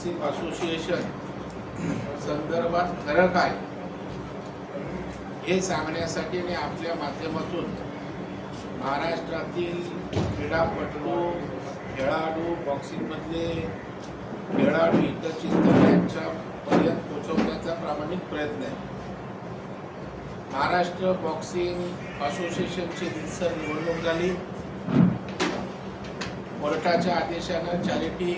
Boxing association संदर्भात खरं काय हे सांगण्यासाठी आणि आपल्या माध्यमातून महाराष्ट्रातील क्रीडापटू, खेळाडू, बॉक्सिंगमधले खेळाडू, हितचिंतक यांच्यापर्यंत पोहोचवण्याचा प्रामाणिक प्रयत्न आहे. महाराष्ट्र बॉक्सिंग असोसिएशनची रीतसर निवडणूक झाली. कोर्टाच्या आदेशानं चॅरिटी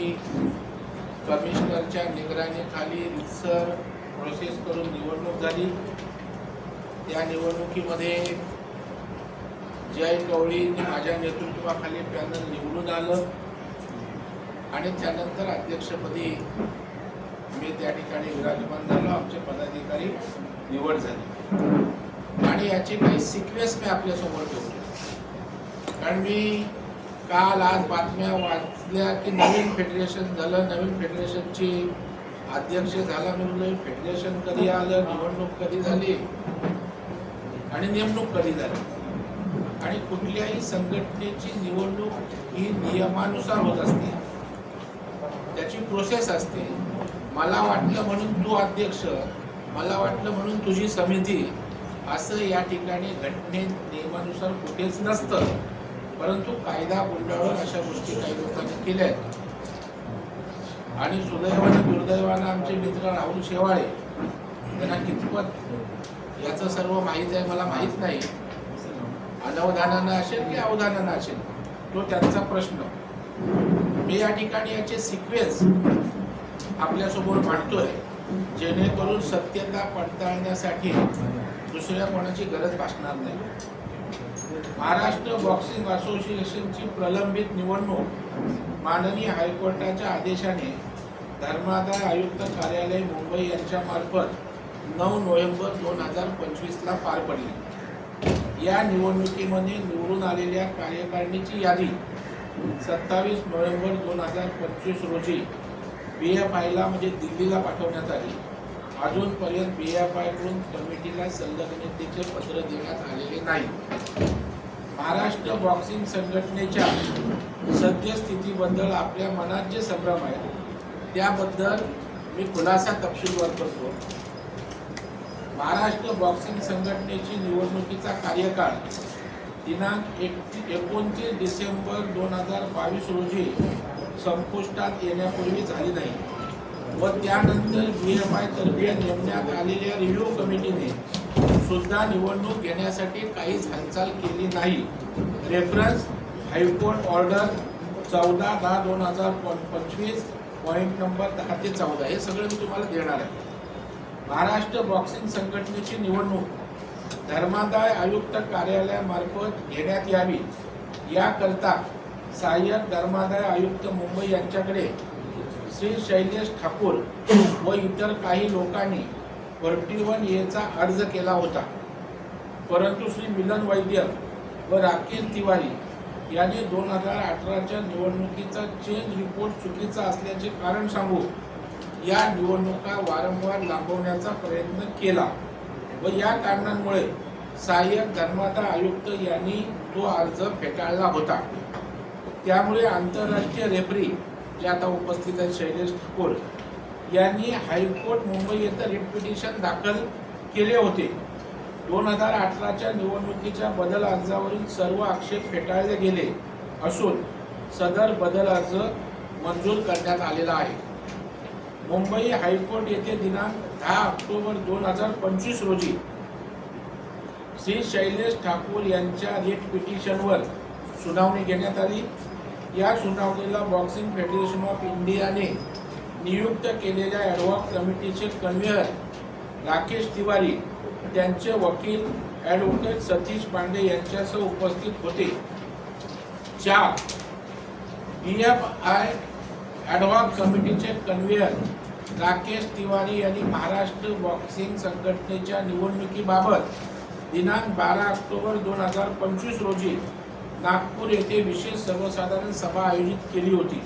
कमिशनरच्या निगराणीखाली रीतसर प्रोसेस करून निवडणूक झाली. त्या निवडणुकीमध्ये जय कवळींनी माझ्या नेतृत्वाखाली पॅनल निवडून आलं आणि त्यानंतर अध्यक्षपदी मी त्या ठिकाणी विराजमान झालो. आमचे पदाधिकारी निवड झाली आणि याची काही सिक्वेन्स मी आपल्यासमोर ठेवतो. कारण मी काल आज बातम्या वाचल्या की नवीन फेडरेशन झालं, नवीन फेडरेशनची अध्यक्ष झाला. मी म्हणलं फेडरेशन कधी आलं, निवडणूक कधी झाली आणि नेमणूक कधी झाली. आणि कुठल्याही संघटनेची निवडणूक ही नियमानुसार होत असते, त्याची प्रोसेस असते. मला वाटलं म्हणून तू अध्यक्ष, मला वाटलं म्हणून तुझी समिती, असं या ठिकाणी घटनेत नियमानुसार कुठेच नसतं. परंतु कायदा गुंडाळून अशा गोष्टी काही लोकांनी केल्या आहेत. आणि सुदैवानं दुर्दैवानं आमचे मित्र राहुल शेवाळे त्यांना कितपत याचं सर्व माहीत आहे मला माहीत नाही. अनवधानानं असेल की अवधानानं असेल तो त्यांचा प्रश्न. मी या ठिकाणी याचे सिक्वेन्स आपल्यासमोर मांडतोय जेणेकरून सत्यता पडताळण्यासाठी दुसऱ्या कोणाची गरज भासणार नाही. महाराष्ट्र बॉक्सिंग असोसिएशनची प्रलंबित निवडणूक माननीय हायकोर्टाच्या आदेशाने धर्मादाय आयुक्त कार्यालय मुंबई यांच्यामार्फत 9 नोव्हेंबर 2025ला पार पडली. या निवडणुकीमध्ये निवडून आलेल्या कार्यकारिणीची यादी 27 नोव्हेंबर 2025 रोजी BFIला म्हणजे दिल्लीला पाठवण्यात आली. अजूनपर्यंत BFIकडून कमिटीला संलग्नतेचे पत्र देण्यात आलेले नाही. महाराष्ट्र बॉक्सिंग संघटनेच्या सद्यस्थितीबद्दल आपल्या मनात जे संभ्रम आहे त्याबद्दल मी खुलासा तपशीलवार करतो. महाराष्ट्र बॉक्सिंग संघटनेची निवडणुकीचा कार्यकाळ दिनांक 29 डिसेंबर 2022 रोजी संपुष्टात येण्यापूर्वी झाली नाही व त्यानंतर BFI तर्फे नेमण्यात आलेल्या रिव्ह्यू कमिटीने सुद्धा निवडणूक घेण्यासाठी काहीच हालचाल केली नाही. Reference high court order 14/10/2025 point number 10 ते 14 हे सगळं मी तुम्हाला देणार आहे. महाराष्ट्र बॉक्सिंग संघटनेची निवडणूक धर्मादाय आयुक्त कार्यालयामार्फत घेण्यात यावी याकरता सहाय्यक धर्मादाय आयुक्त मुंबई यांच्याकडे श्री शैलेश ठाकूर व इतर काही लोकांनी 41A चा अर्ज केला होता. परंतु श्री मिलन वैद्य व राकेश तिवारी यांनी 2018च्या निवडणुकीचा चेंज रिपोर्ट चुकीचा असल्याचे कारण सांगून या निवडणुका वारंवार लांबवण्याचा प्रयत्न केला व या कारणांमुळे सहाय्यक धर्मादाय आयुक्त यांनी तो अर्ज फेटाळला होता. त्यामुळे आंतरराष्ट्रीय रेफरी जे आता उपस्थित आहेत शैलेश ठाकूर यांनी हायकोर्ट मुंबई येथे रिट पिटिशन दाखल केले होते. 2018च्या निवडणुकीच्या बदल अर्जावरील सर्व आक्षेप फेटाळले गेले असून सदर बदल अर्ज मंजूर करण्यात आलेला आहे. मुंबई हायकोर्ट येथे दिनांक 10 ऑक्टोबर 2025 रोजी श्री शैलेश ठाकूर यांच्या रिट पिटिशनवर सुनावणी घेण्यात आली. या सुनावणीला बॉक्सिंग फेडरेशन ऑफ इंडियाने नियुक्त केलेल्या ॲडव्हॉक कमिटीचे कन्व्हेनर राकेश तिवारी, त्यांचे वकील ॲडव्होकेट सतीश पांडे यांच्यासह उपस्थित होते. 4 BFI ॲडव्हॉक कमिटीचे कन्व्हेनर राकेश तिवारी यांनी महाराष्ट्र बॉक्सिंग संघटनेच्या निवडणुकीबाबत दिनांक 12 ऑक्टोबर 2025 रोजी नागपूर येथे विशेष सर्वसाधारण सभा आयोजित केली होती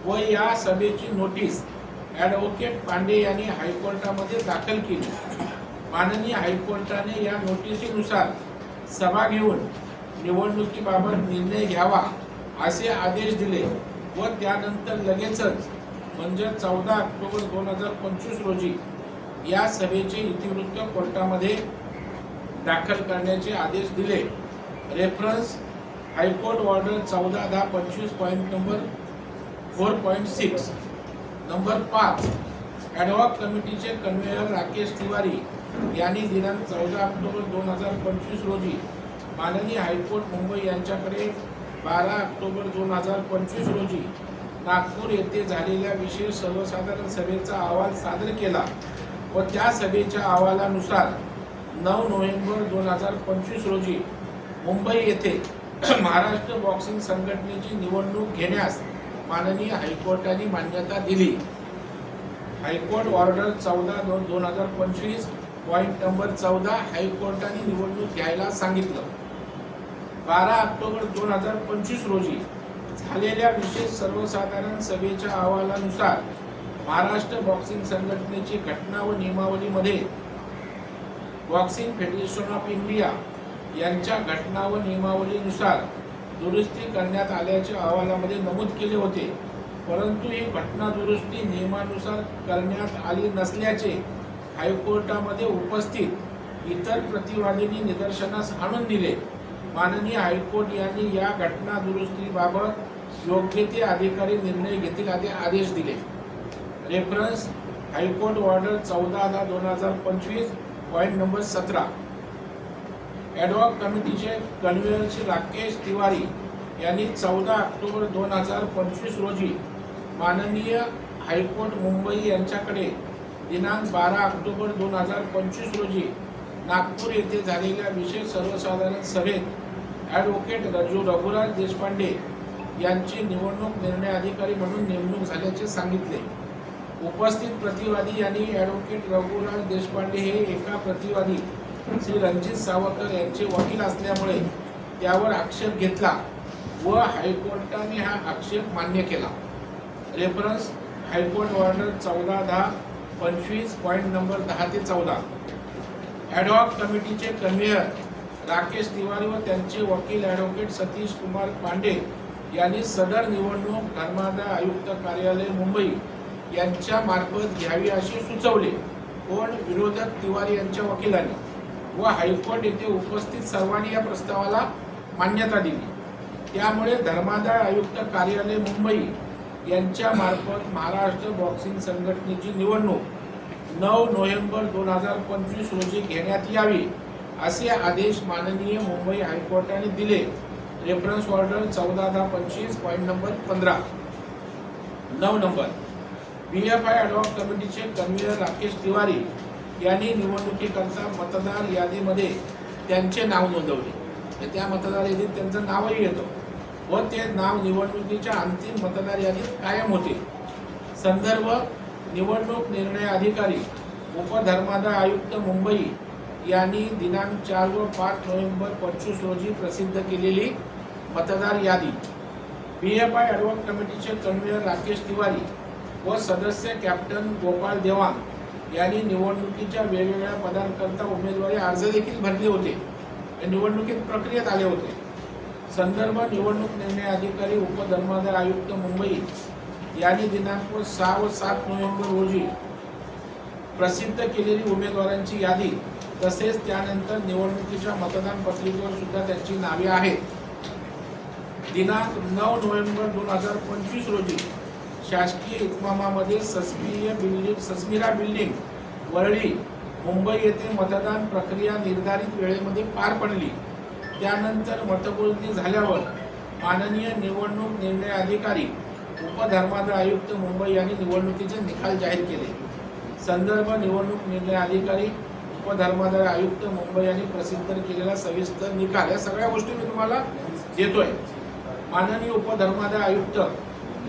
व या सभेची नोटीस ॲडव्होकेट पांडे यांनी हायकोर्टामध्ये दाखल केली. माननीय हायकोर्टाने या नोटिसीनुसार सभा घेऊन निवडणुकीबाबत निर्णय घ्यावा असे आदेश दिले व त्यानंतर लगेचच म्हणजे 14 ऑक्टोबर 2025 रोजी या सभेचे इतिवृत्त कोर्टामध्ये दाखल करण्याचे आदेश दिले. Reference high court order 14/10/25 point number 4.6. Number 5, ad hoc कमिटीचे कन्व्हेयर राकेश तिवारी यांनी दिनांक 14 ऑक्टोबर 2025 रोजी माननीय हायकोर्ट मुंबई यांच्याकडे 12 ऑक्टोबर 2025 रोजी नागपूर येथे झालेल्या विशेष सर्वसाधारण सभेचा अहवाल सादर केला व त्या सभेच्या अहवालानुसार 9 नोव्हेंबर 2025 रोजी मुंबई येथे महाराष्ट्र बॉक्सिंग संघटनेची निवडणूक घेण्यास माननीय हायकोर्टाने मान्यता दिली. हायकोर्ट ऑर्डर 14/2025 पॉईंट नंबर 14 हायकोर्टाने निवडणूक घ्यायला सांगितलं. 12 ऑक्टोबर 2025 रोजी झालेल्या विशेष सर्वसाधारण सभेच्या अहवालानुसार महाराष्ट्र बॉक्सिंग संघटनेची घटना व नियमावलीमध्ये बॉक्सिंग फेडरेशन ऑफ इंडिया यांच्या घटना व नियमावलीनुसार दुरुस्ती करण्यात आल्याचे अहवालामध्ये नमूद केले होते, परंतु ही घटना दुरुस्ती नियमानुसार करण्यात आली नसल्याचे हायकोर्टामध्ये उपस्थित इतर प्रतिवादींनी निदर्शनास आणून दिले. माननीय हायकोर्ट यांनी या घटना दुरुस्तीबाबत योग्य ते अधिकारी निर्णय घेतील असे आदेश दिले. Reference high court order 14/10/2025 point number 17. Ad hoc कमिटीचे कन्व्हेयर श्री राकेश तिवारी यांनी 14 ऑक्टोबर 2025 रोजी माननीय हायकोर्ट मुंबई यांच्याकडे दिनांक 12 ऑक्टोबर 2025 रोजी नागपूर येथे झालेल्या विशेष सर्वसाधारण सभेत ॲडव्होकेट रघुराज देशपांडे यांची निवडणूक निर्णय अधिकारी म्हणून नेमणूक झाल्याचे सांगितले. उपस्थित प्रतिवादी यांनी ॲडव्होकेट रघुराज देशपांडे हे एका प्रतिवादी श्री रणजित सावकर यांचे वकील असल्यामुळे त्यावर आक्षेप घेतला व हायकोर्टाने हा आक्षेप मान्य केला. Reference high court order 14/10/25 point number 10 ते 14. ॲडहॉक कमिटीचे कन्व्हेयर राकेश तिवारी व त्यांचे वकील ॲडव्होकेट सतीश कुमार पांडे यांनी सदर निवडणूक धर्मादाय आयुक्त कार्यालय मुंबई यांच्या मार्फत घ्यावी असे सुचवले. पण विरोधक तिवारी यांच्या वकिलांनी व हायकोर्ट येथे उपस्थित सर्वांनी या प्रस्तावाला मान्यता दिली. त्यामुळे धर्मादाय आयुक्त कार्यालय मुंबई यांच्या मार्फत महाराष्ट्र बॉक्सिंग संघटनेची निवडणूक 9 नोव्हेंबर 2025 रोजी घेण्यात यावी असे आदेश माननीय मुंबई हायकोर्टाने दिले. Reference order 14/10/25 point number 15. 9 number, BFI ad hoc कमिटीचे कन्व्हेयर राकेश तिवारी यांनी निवडणुकीकरता मतदार यादीमध्ये त्यांचे नाव नोंदवले. त्या मतदार यादीत त्यांचं नावही येतं व ते नाव निवडणुकीच्या अंतिम मतदार यादीत कायम होते. संदर्भ निवडणूक निर्णय अधिकारी उपधर्मादाय आयुक्त मुंबई यांनी दिनांक 4 व 5 नोव्हेंबर 2025 रोजी प्रसिद्ध केलेली मतदार यादी. BFI ॲडहॉक कमिटीचे कन्व्हेयर राकेश तिवारी व सदस्य कॅप्टन गोपाळ देवान यांनी निवडणुकीच्या वेगवेगळ्या पदांकरता उमेदवारी अर्ज देखील भरले होते. निवडणुकीत प्रक्रियेत आले होते. संदर्भ निवडणूक निर्णय अधिकारी उपधर्मादाय आयुक्त मुंबई यांनी दिनांक 6 व 7 नोव्हेंबर रोजी प्रसिद्ध केलेली उमेदवारांची यादी तसेच त्यानंतर निवडणुकीच्या मतदान पत्रिकेवर सुद्धा त्यांची नावे आहेत. दिनांक 9 नोव्हेंबर 2025 रोजी शासकीय इतमामामध्ये सस्मिरा बिल्डिंग वरळी मुंबई येथे मतदान प्रक्रिया निर्धारित वेळेमध्ये पार पडली. त्यानंतर मतमोजणी झाल्यावर माननीय निवडणूक निर्णय अधिकारी उपधर्मादाय आयुक्त मुंबई यांनी निवडणुकीचे निकाल जाहीर केले. संदर्भ निवडणूक निर्णय अधिकारी उपधर्मादाय आयुक्त मुंबई यांनी प्रसिद्ध केलेला सविस्तर निकाल या सगळ्या गोष्टी मी तुम्हाला देतोय. माननीय उपधर्मादाय आयुक्त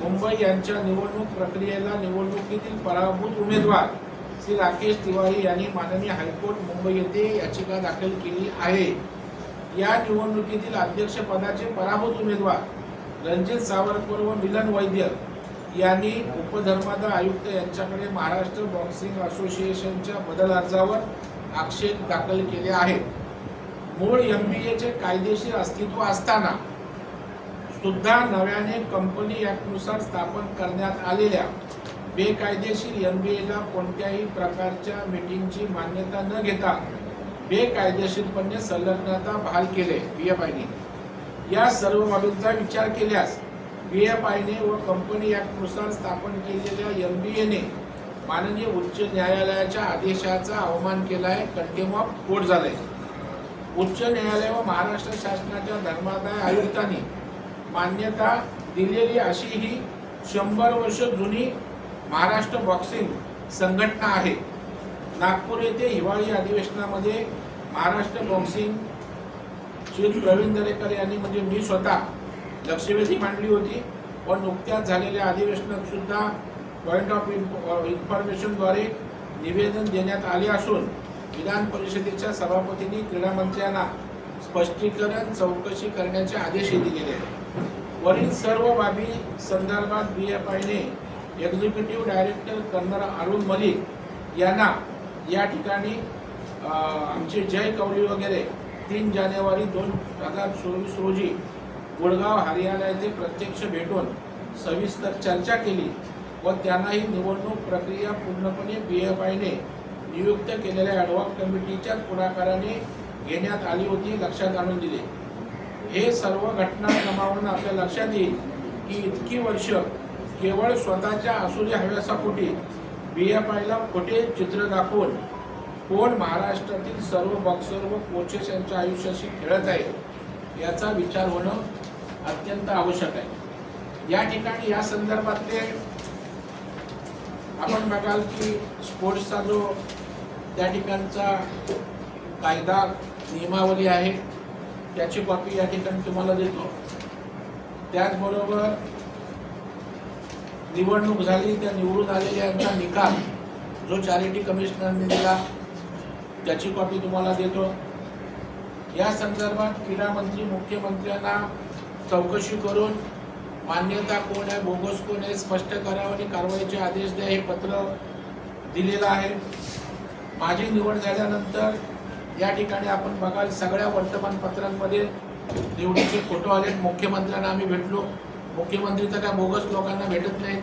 मुंबई यांच्या निवडणूक प्रक्रियेला निवडणुकीतील पराभूत उमेदवार श्री राकेश तिवारी यांनी माननीय हायकोर्ट मुंबई येथे याचिका दाखल केली आहे. या निवडणुकीतील अध्यक्षपदाचे पराभूत उमेदवार रणजित सावरकर व मिलन वैद्य यांनी उपधर्मादाय आयुक्त यांच्याकडे महाराष्ट्र बॉक्सिंग असोसिएशनच्या बदल अर्जावर आक्षेप दाखल केले आहेत. मूळ MBA चे कायदेशीर अस्तित्व असताना सुद्धा नव्याने कंपनी ॲक्टनुसार स्थापन करण्यात आलेल्या बेकायदेशीर MBAला कोणत्याही प्रकारच्या मीटिंगची मान्यता न घेता बेकायदेशीरपणे संलग्नता बहाल केले BFIने। या सर्व बाबींचा विचार केल्यास BFIने व कंपनी ॲक्टनुसार स्थापन केलेल्या MBAने माननीय उच्च न्यायालयाच्या आदेशाचा अवमान केला आहे, कंटेम्प्ट ऑफ कोर्ट झालाय। उच्च न्यायालय व महाराष्ट्र शासनाच्या धर्मादाय आयुक्तांनी मान्यता दिलेली अशी ही 100 वर्ष जुनी महाराष्ट्र बॉक्सिंग संघटना आहे। नागपूर येथे हिवाळी अधिवेशनामध्ये महाराष्ट्र बॉक्सिंग श्री प्रवीण दरेकर यांनी म्हणजे मी स्वतः लक्षवेधी मांडली होती व नुकत्याच झालेल्या अधिवेशनात सुद्धा पॉइंट ऑफ इन्फॉर्मेशनद्वारे निवेदन देण्यात आले असून विधान परिषदेच्या सभापतींनी क्रीडा मंत्र्यांना स्पष्टीकरण चौकशी करण्याचे आदेशही दिलेले आहेत। वरील सर्व बाबी संदर्भात BFIने executive director colonel Arun Malik यांना या ठिकाणी आमचे जय कवली वगैरे 3 जानेवारी 2024 रोजी गुडगाव हरियाणा येथे प्रत्यक्ष भेटून सविस्तर चर्चा केली व त्यांनाही निवडणूक प्रक्रिया पूर्णपणे BFIने नियुक्त केलेल्या ॲडव्हॉक कमिटीच्या पुढाकाराने घेण्यात आली होती लक्षात आणून दिले। हे सर्व घटनाक्रमावरून आपल्या लक्षात येईल की इतकी वर्ष केवळ स्वतःच्या आसुरी हव्यासापोटी BFIला खोटे चित्र दाखवून कोण महाराष्ट्रातील सर्व बॉक्सर व कोचेस यांच्या आयुष्याशी खेळत आहे याचा विचार होणं अत्यंत आवश्यक आहे। या ठिकाणी या संदर्भातले आपण बघाल की स्पोर्ट्सचा जो त्या ठिकाणचा कायदा नियमावली आहे त्याची कॉपी या ठिकाणी तुम्हाला देतो। त्याचबरोबर निवडणूक झाली त्या निवडून आलेल्यांचा निकाल जो चॅरिटी कमिशनरने दिला त्याची कॉपी तुम्हाला देतो। या संदर्भात क्रीडा मंत्री मुख्यमंत्र्यांना चौकशी करून मान्यता कोण आहे बोगस कोण आहे स्पष्ट करावं आणि कारवाईचे आदेश द्या हे पत्र दिलेलं आहे। माझी निवड झाल्यानंतर या ठिकाणी आपण बघाल सगळ्या वर्तमानपत्रांमध्ये निवडीचे फोटो आले। मुख्यमंत्र्यांना आम्ही भेटलो, मुख्यमंत्री तर काय बोगस लोकांना भेटत नाहीत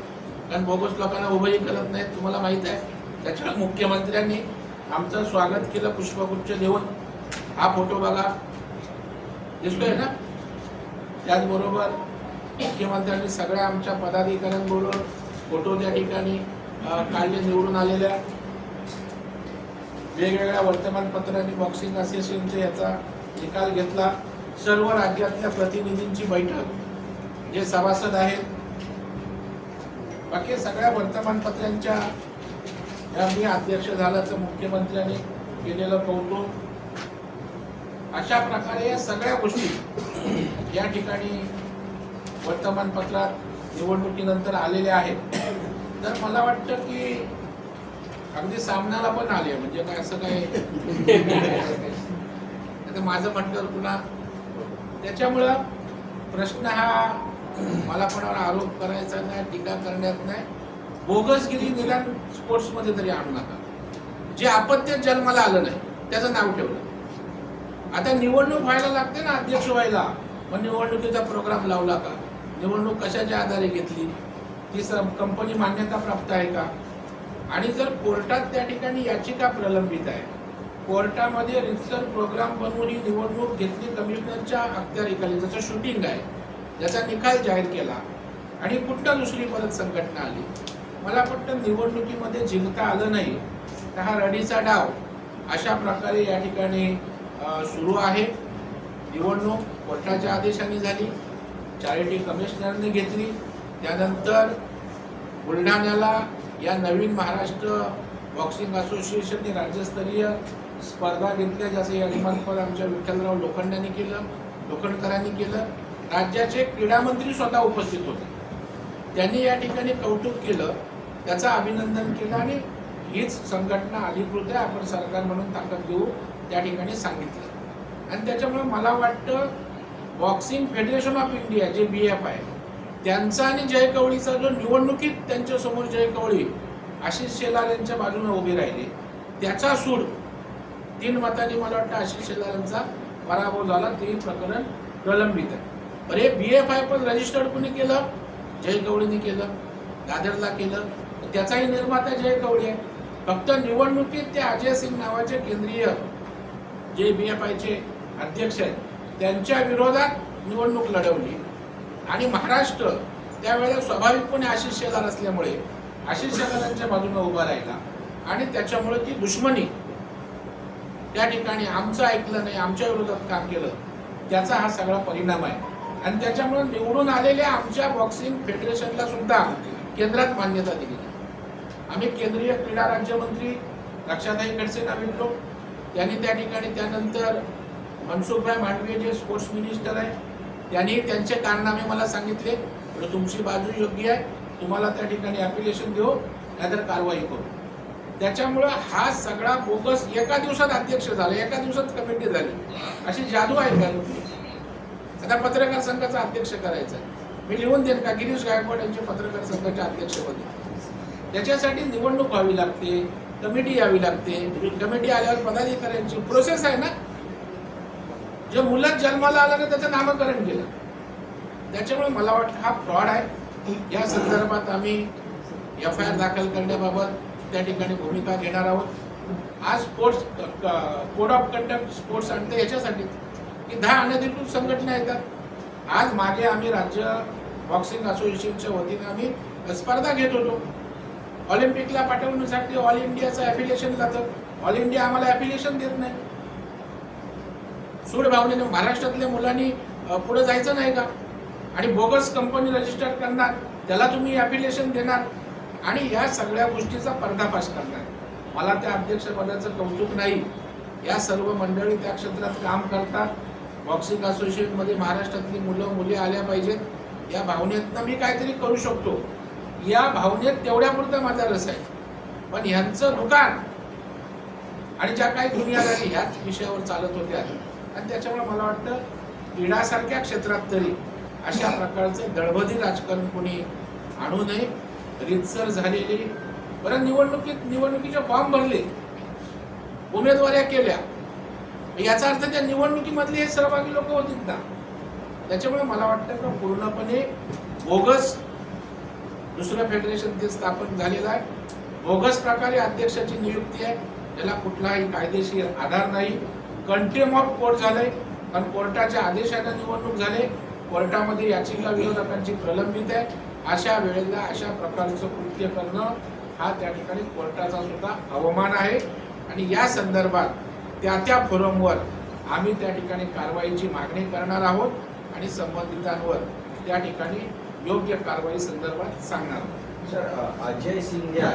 कारण बोगस लोकांना उभंही करत नाहीत तुम्हाला माहीत आहे। त्याच्यामुळे मुख्यमंत्र्यांनी आमचं स्वागत केलं पुष्पगुच्छ देऊन। हा फोटो बघा दिसतोय ना। त्याचबरोबर मुख्यमंत्र्यांनी सगळ्या आमच्या पदाधिकाऱ्यांबरोबर फोटो त्या ठिकाणी काढले निवडून आलेल्या। वेगवेगळ्या वर्तमानपत्रांनी बॉक्सिंग असोसिएशनचा याचा निकाल घेतला। सर्व राज्यातल्या प्रतिनिधींची बैठक जे सभासद आहेत बाकी सगळ्या वर्तमानपत्रांच्या मी अध्यक्ष झाल्याचं मुख्यमंत्र्यांनी केलेलं कौतुक। अशा प्रकारे या सगळ्या गोष्टी या ठिकाणी वर्तमानपत्रात निवडणुकीनंतर आलेल्या आहेत। तर मला वाटतं की अगदी सामन्याला पण आले म्हणजे काय असं काय माझं म्हटलं पुन्हा त्याच्यामुळं प्रश्न हा मला कोणावर आरोप करायचा नाही टीका करण्यात नाही। बोगसगिरी निदान स्पोर्ट्समध्ये तरी आणू नका। जे अपत्य जन्माला आलं नाही त्याचं नाव ठेवलं। आता निवडणूक व्हायला लागते ना अध्यक्ष व्हायला मग निवडणुकीचा प्रोग्राम लावला का निवडणूक कशाच्या आधारे घेतली ती कंपनी मान्यता प्राप्त आहे का आणि जर कोर्टात त्या ठिकाणी याचिका प्रलंबित आहे कोर्टामध्ये रितसर प्रोग्राम बनवून ही निवडणूक घेतली कमिशनरच्या अखत्यारीखाली जसं शूटिंग आहे ज्याचा निकाल जाहीर केला आणि कुठं दुसरी परत संघटना आली। मला वाटतं निवडणुकीमध्ये जिंकता आलं नाही तर हा रडीचा डाव अशा प्रकारे या ठिकाणी सुरू आहे। निवडणूक कोर्टाच्या आदेशाने झाली चॅरिटी कमिशनरने घेतली त्यानंतर बुलढाण्याला या नवीन महाराष्ट्र बॉक्सिंग असोसिएशनने राज्यस्तरीय स्पर्धा घेतल्या ज्याचं यजमानपद आमच्या विठ्ठलराव लोखंडांनी केलं लोखंडकरांनी केलं। राज्याचे क्रीडा मंत्री स्वतः उपस्थित होते त्यांनी या ठिकाणी कौतुक केलं त्याचं अभिनंदन केलं आणि हीच संघटना अधिकृत आहे आपण सरकार म्हणून ताकद देऊ त्या ठिकाणी सांगितलं। आणि त्याच्यामुळे मला वाटतं बॉक्सिंग फेडरेशन ऑफ इंडिया जे BFI त्यांचा आणि जय कवळीचा जो निवडणुकीत त्यांच्यासमोर जय कवळी आशिष शेलार यांच्या बाजूने उभे राहिले त्याचा सूड 3 मतांनी मला वाटतं आशिष शेलार यांचा पराभव झाला तेही प्रकरण प्रलंबित आहे। अरे BFI पण रजिस्टर्ड कोणी केलं जय कवळीने केलं दादरला केलं त्याचाही निर्माता जय कवडे आहे. फक्त निवडणुकीत ते अजय सिंग नावाचे केंद्रीय जे BFIचे अध्यक्ष आहेत त्यांच्या विरोधात निवडणूक लढवली आणि महाराष्ट्र त्यावेळेला स्वाभाविकपणे आशिष शेलार असल्यामुळे आशिष शेलारांच्या बाजूने उभा राहिला आणि त्याच्यामुळे ती दुश्मनी त्या ठिकाणी आमचं ऐकलं नाही, आमच्या विरोधात काम केलं, त्याचा हा सगळा परिणाम आहे. आणि त्याच्यामुळे निवडून आलेल्या आमच्या बॉक्सिंग फेडरेशनला सुद्धा केंद्रात मान्यता दिली नाही. आम्ही केंद्रीय क्रीडा राज्यमंत्री रक्षाताई खडसेंना भेटलो, त्यांनी त्या ठिकाणी त्यानंतर मनसुखभाई मांडवीय जे स्पोर्ट्स मिनिस्टर आहे त्यांनी त्यांचे कारनामे मला सांगितले, तुमची बाजू योग्य आहे, तुम्हाला त्या ठिकाणी ॲप्लिकेशन देऊ नाहीतर कारवाई करू. त्याच्यामुळं हा सगळा बोगस एका दिवसात अध्यक्ष झाला, एका दिवसात कमिटी झाली, अशी जादू आहे का? आता पत्रकार संघाचा अध्यक्ष करायचा, मी लिहून देईन का गिरीश गायकवाड यांचे पत्रकार संघाचे अध्यक्षपदी. त्याच्यासाठी निवडणूक व्हावी लागते, कमिटी यावी लागते, कमिटी आल्यावर पदाधिकाऱ्यांची प्रोसेस आहे ना. जे मुलं जन्माला आलं ना त्याचं नामकरण केलं, त्याच्यामुळे मला वाटतं हा फ्रॉड आहे. या संदर्भात आम्ही FIR दाखल करण्याबाबत त्या ठिकाणी भूमिका घेणार आहोत. आज sports code of conduct sports आणते याच्यासाठी की 10 अनधिकृत संघटना येतात. आज मागे आम्ही राज्य बॉक्सिंग असोसिएशनच्या वतीने आम्ही स्पर्धा घेत होतो, ऑलिम्पिकला पाठवण्यासाठी ऑल इंडियाचं ॲफिलिएशन जातं, ऑल इंडिया आम्हाला ॲफिलिएशन देत नाही. सूड भावनेने महाराष्ट्रातल्या मुलांनी पुढे जायचं नाही का? आणि बोगस कंपनी रजिस्टर करणार, त्याला तुम्ही ॲफिलिएशन देणार आणि या सगळ्या गोष्टीचा पर्दाफाश करणार. मला त्या अध्यक्षपदाचं कौतुक नाही, या सर्व मंडळी त्या क्षेत्रात काम करतात. बॉक्सिंग असोसिएशनमध्ये महाराष्ट्रातली मुलं मुली आल्या पाहिजेत, या भावनेतनं मी काहीतरी करू शकतो, या भावनेत तेवढ्यापुरता माझा रस आहे. पण ह्यांचं दुकान आणि ज्या काही दुनियादारी ह्याच विषयावर चालत होत्या आणि त्याच्यामुळे मला वाटतं क्रीडासारख्या क्षेत्रात तरी अशा प्रकारचं दळभदी राजकारण कोणी आणू नये. रीतसर झालेली बरं निवडणुकीचे फॉर्म भरले, उमेदवाऱ्या केल्या, याचा अर्थ त्या निवडणुकीमधले हे सहभागी लोक होतील ना. त्याच्यामुळे मला वाटतं का पूर्णपणे बोगस दुसरं फेडरेशन ते स्थापन झालेलं आहे, बोगस प्रकारे अध्यक्षाची नियुक्ती आहे, त्याला कुठलाही कायदेशीर आधार नाही. कंटेम ऑफ कोर्ट झालंय, कारण कोर्टाच्या आदेशाने निवडणूक झाले, कोर्टामध्ये याचिका विरोधकांची प्रलंबित आहे. अशा वेळेला अशा प्रकारचं कृत्य करणं हा त्या ठिकाणी कोर्टाचा सुद्धा अवमान आहे आणि या संदर्भात त्या फोरमवर आम्ही त्या ठिकाणी कारवाईची मागणी करणार आहोत आणि संबंधितांवर त्या ठिकाणी योग्य कारवाई संदर्भात सांगणार आहोत. सर, अजय सिंग